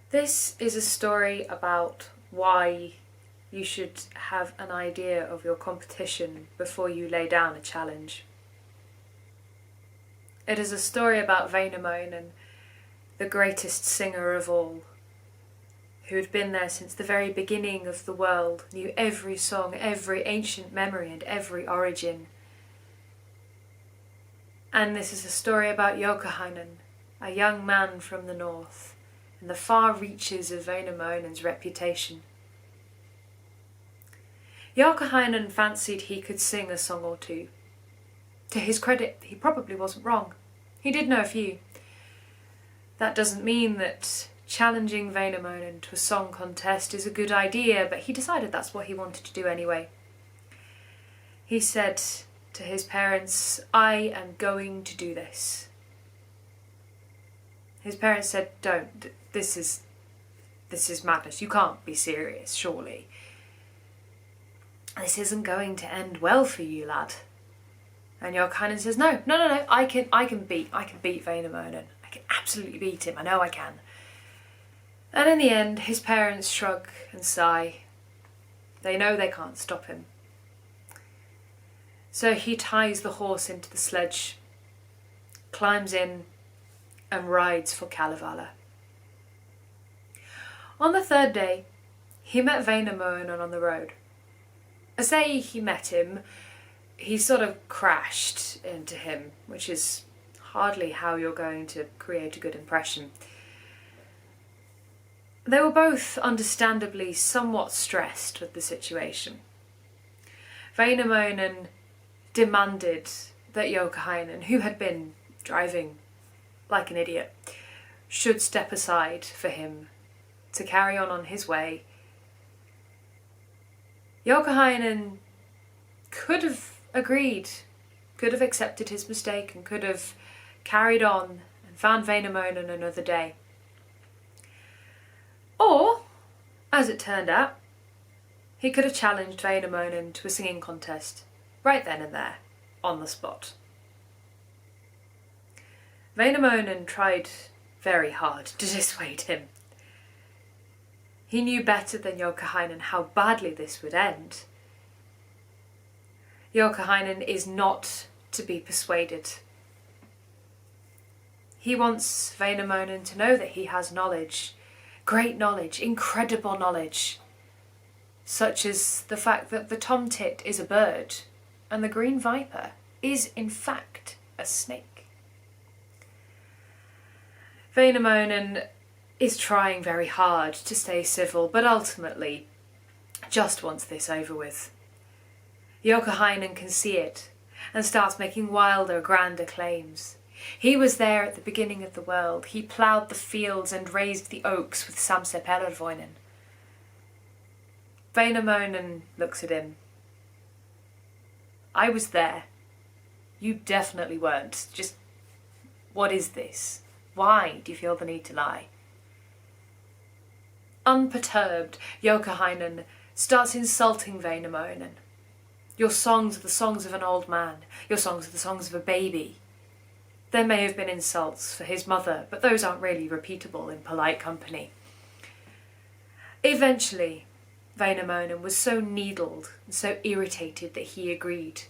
This is a story about why you should have an idea of your competition before you lay down a challenge. It is a story about Decameron, the greatest singer of all, who had been there since the very beginning of the world, knew every song, every ancient memory and every origin. And this is a story about Decameron, a young man from the north, and the far reaches of Decameron's reputation. Decameron fancied he could sing a song or two. To his credit, he probably wasn't wrong. He did know a few. That doesn't mean that challenging Decameron to a song contest is a good idea, but he decided that's what he wanted to do anyway. He said to his parents, "I am going to do this." His parents said, "Don't, this is madness, you can't be serious, surely. This isn't going to end well for you, lad." And Decameron says, no, I can beat Decameron. I can absolutely beat him, I know I can. And in the end, his parents shrug and sigh. They know they can't stop him. So he ties the horse into the sledge, climbs in, and rides for Kalevala. On the third day, he met Decameron on the road. I say he met him, he sort of crashed into him, which is hardly how you're going to create a good impression. They were both understandably somewhat stressed with the situation. Decameron demanded that Decameron, who had been driving like an idiot, should step aside for him to carry on his way. Decameron could have agreed, could have accepted his mistake and could have carried on and found Decameron another day. Or, as it turned out, he could have challenged Decameron to a singing contest, right then and there, on the spot. Decameron tried very hard to dissuade him. He knew better than Decameron how badly this would end. Decameron is not to be persuaded. He wants Decameron to know that he has knowledge, great knowledge, incredible knowledge, such as the fact that the tomtit is a bird and the green viper is in fact a snake. Decameron is trying very hard to stay civil, but ultimately just wants this over with. Decameron can see it and starts making wilder, grander claims. He was there at the beginning of the world. He ploughed the fields and raised the oaks with Samse Pellervoinen. Decameron looks at him. "I was there. You definitely weren't. Just, what is this? Why do you feel the need to lie?" Unperturbed, Decameron starts insulting Decameron. "Your songs are the songs of an old man. Your songs are the songs of a baby." There may have been insults for his mother, but those aren't really repeatable in polite company. Eventually, Decameron was so needled and so irritated that he agreed.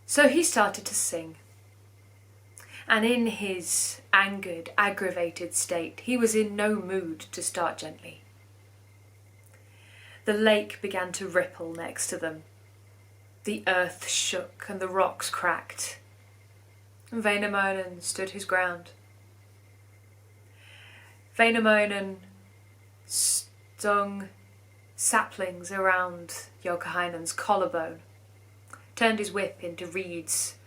So he started to sing. And in his angered, aggravated state, he was in no mood to start gently. The lake began to ripple next to them. The earth shook and the rocks cracked. And Decameron stood his ground. Decameron stung saplings around Decameron's collarbone, turned his whip into reeds,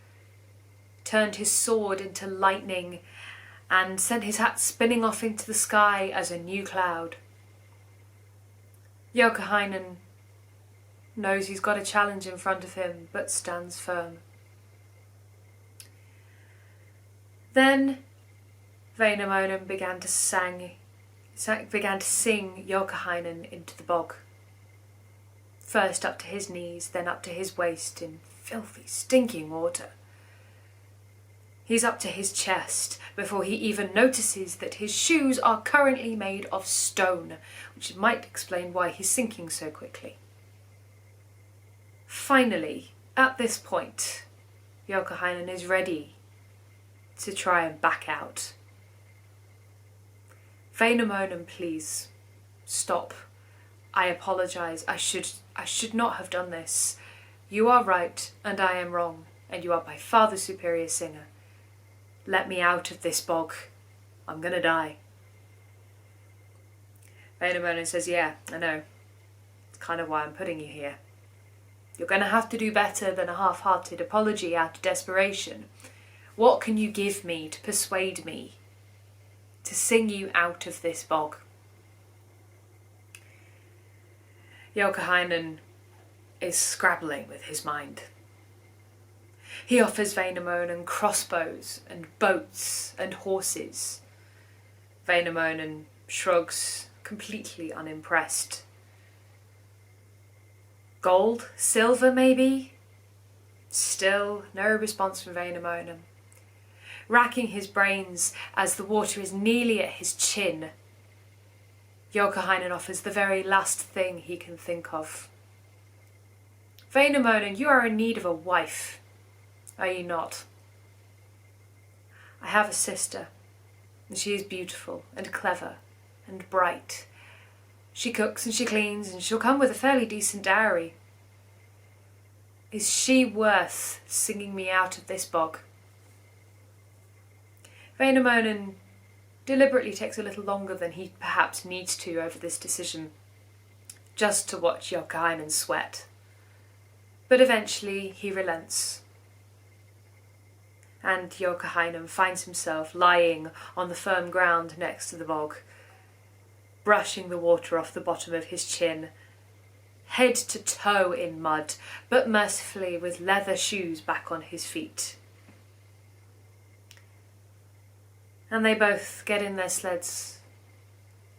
turned his sword into lightning, and sent his hat spinning off into the sky as a new cloud. Decameron knows he's got a challenge in front of him, but stands firm. Then Decameron began to sing Decameron into the bog. First up to his knees, then up to his waist in filthy, stinking water. He's up to his chest before he even notices that his shoes are currently made of stone, which might explain why he's sinking so quickly. Finally, at this point, Joukahainen is ready to try and back out. Väinämöinen, please, stop. I apologise. I should not have done this. You are right and I am wrong, and you are by far the superior singer. Let me out of this bog. I'm gonna die. Väinämöinen says, yeah, I know. It's kind of why I'm putting you here. You're gonna have to do better than a half-hearted apology out of desperation. What can you give me to persuade me to sing you out of this bog? Joukahainen is scrabbling with his mind. He offers Väinämöinen crossbows and boats and horses. Väinämöinen shrugs, completely unimpressed. Gold? Silver, maybe? Still, no response from Väinämöinen. Racking his brains as the water is nearly at his chin, Joukahainen offers the very last thing he can think of. Väinämöinen, you are in need of a wife, are you not? I have a sister, and she is beautiful and clever and bright. She cooks and she cleans, and she'll come with a fairly decent dowry. Is she worth singing me out of this bog? Väinämöinen deliberately takes a little longer than he perhaps needs to over this decision, just to watch Joukahainen sweat. But eventually he relents, and Joukahainen finds himself lying on the firm ground next to the bog, brushing the water off the bottom of his chin, head to toe in mud, but mercifully with leather shoes back on his feet. And they both get in their sleds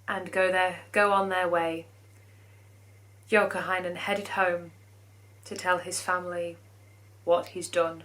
and go on their way. Joukahainen headed home to tell his family what he's done.